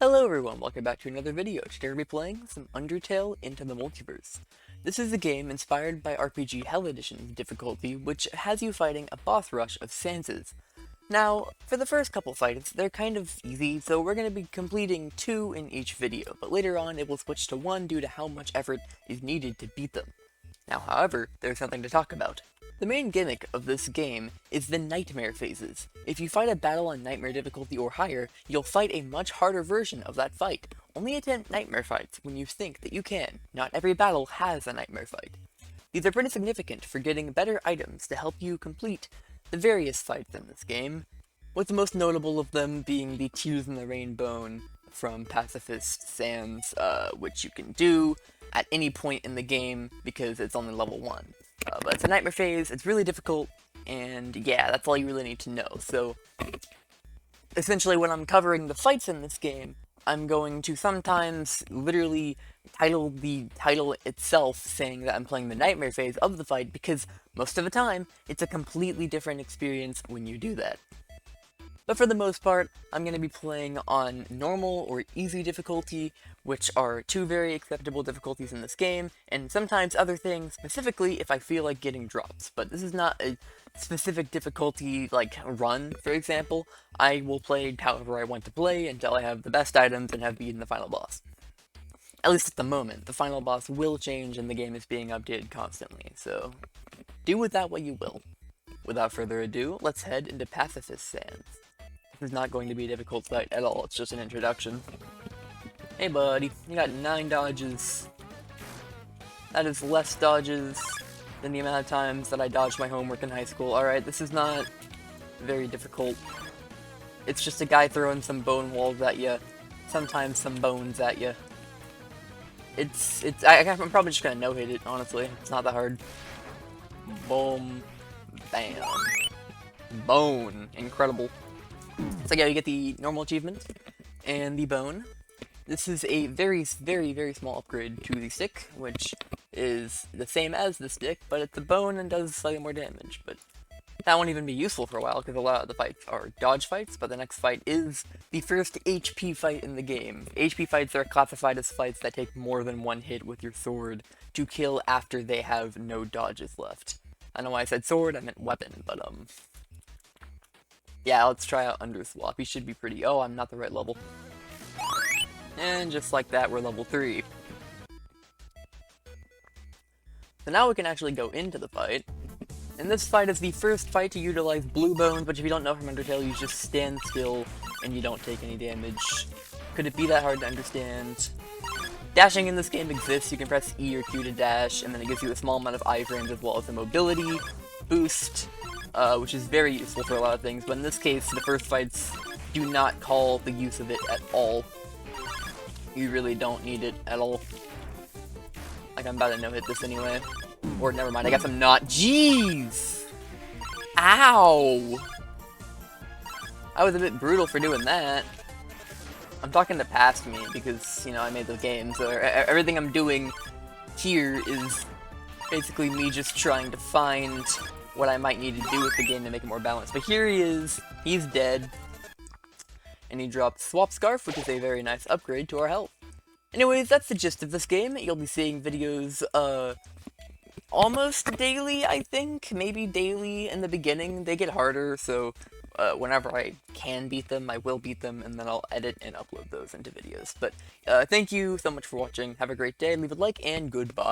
Hello everyone, welcome back to another video. Today we'll be playing some Undertale into the Multiverse. This is a game inspired by RPG Hell Edition's difficulty, which has you fighting a boss rush of Sanses. Now, for the first couple fights, they're kind of easy, so we're going to be completing 2 in each video, but later on it will switch to 1 due to how much effort is needed to beat them. Now, however, there's something to talk about. The main gimmick of this game is the nightmare phases. If you fight a battle on nightmare difficulty or higher, you'll fight a much harder version of that fight. Only attempt nightmare fights when you think that you can. Not every battle has a nightmare fight. These are pretty significant for getting better items to help you complete the various fights in this game, with the most notable of them being the Tears in the Rain bone from Pacifist Sands, which you can do at any point in the game because it's only level 1. But it's a nightmare phase, it's really difficult, and yeah, that's all you really need to know. So, essentially when I'm covering the fights in this game, I'm going to sometimes literally title the title itself saying that I'm playing the nightmare phase of the fight, because most of the time, it's a completely different experience when you do that. But for the most part, I'm going to be playing on normal or easy difficulty, which are 2 very acceptable difficulties in this game, and sometimes other things, specifically if I feel like getting drops. But this is not a specific difficulty, like run, for example. I will play however I want to play until I have the best items and have beaten the final boss. At least at the moment. The final boss will change and the game is being updated constantly, so do with that what you will. Without further ado, let's head into Pacifist Sands. This is not going to be a difficult fight at all, it's just an introduction. Hey buddy, you got 9 dodges. That is less dodges than the amount of times that I dodged my homework in high school. Alright, this is not very difficult. It's just a guy throwing some bone walls at you, sometimes some bones at you. I'm probably just gonna no-hit it, honestly. It's not that hard. Boom. Bam. Bone. Incredible. So yeah, you get the normal achievement and the bone. This is a very, very, very small upgrade to the stick, which is the same as the stick, but it's a bone and does slightly more damage. But that won't even be useful for a while, because a lot of the fights are dodge fights, but the next fight is the first HP fight in the game. HP fights are classified as fights that take more than 1 hit with your sword to kill after they have no dodges left. I know why I said sword, I meant weapon, but yeah, let's try out Underswap. He should be pretty... Oh, I'm not the right level. And just like that, we're level 3. So now we can actually go into the fight. And this fight is the first fight to utilize blue bones, but if you don't know from Undertale, you just stand still and you don't take any damage. Could it be that hard to understand? Dashing in this game exists. You can press E or Q to dash, and then it gives you a small amount of iframes as well as a mobility boost, which is very useful for a lot of things, but in this case, the first fights do not call the use of it at all. You really don't need it at all. Like, I'm about to no-hit this anyway. Or, never mind, I guess I'm not. Jeez! Ow! I was a bit brutal for doing that. I'm talking to past me, because, you know, I made the game, so everything I'm doing here is basically me just trying to find what I might need to do with the game to make it more balanced. But here he is, he's dead, and he dropped Swap Scarf, which is a very nice upgrade to our health. Anyways, that's the gist of this game. You'll be seeing videos, almost daily, I think, maybe daily in the beginning. They get harder, so whenever I can beat them, I will beat them, and then I'll edit and upload those into videos. But thank you so much for watching, have a great day, leave a like, and goodbye.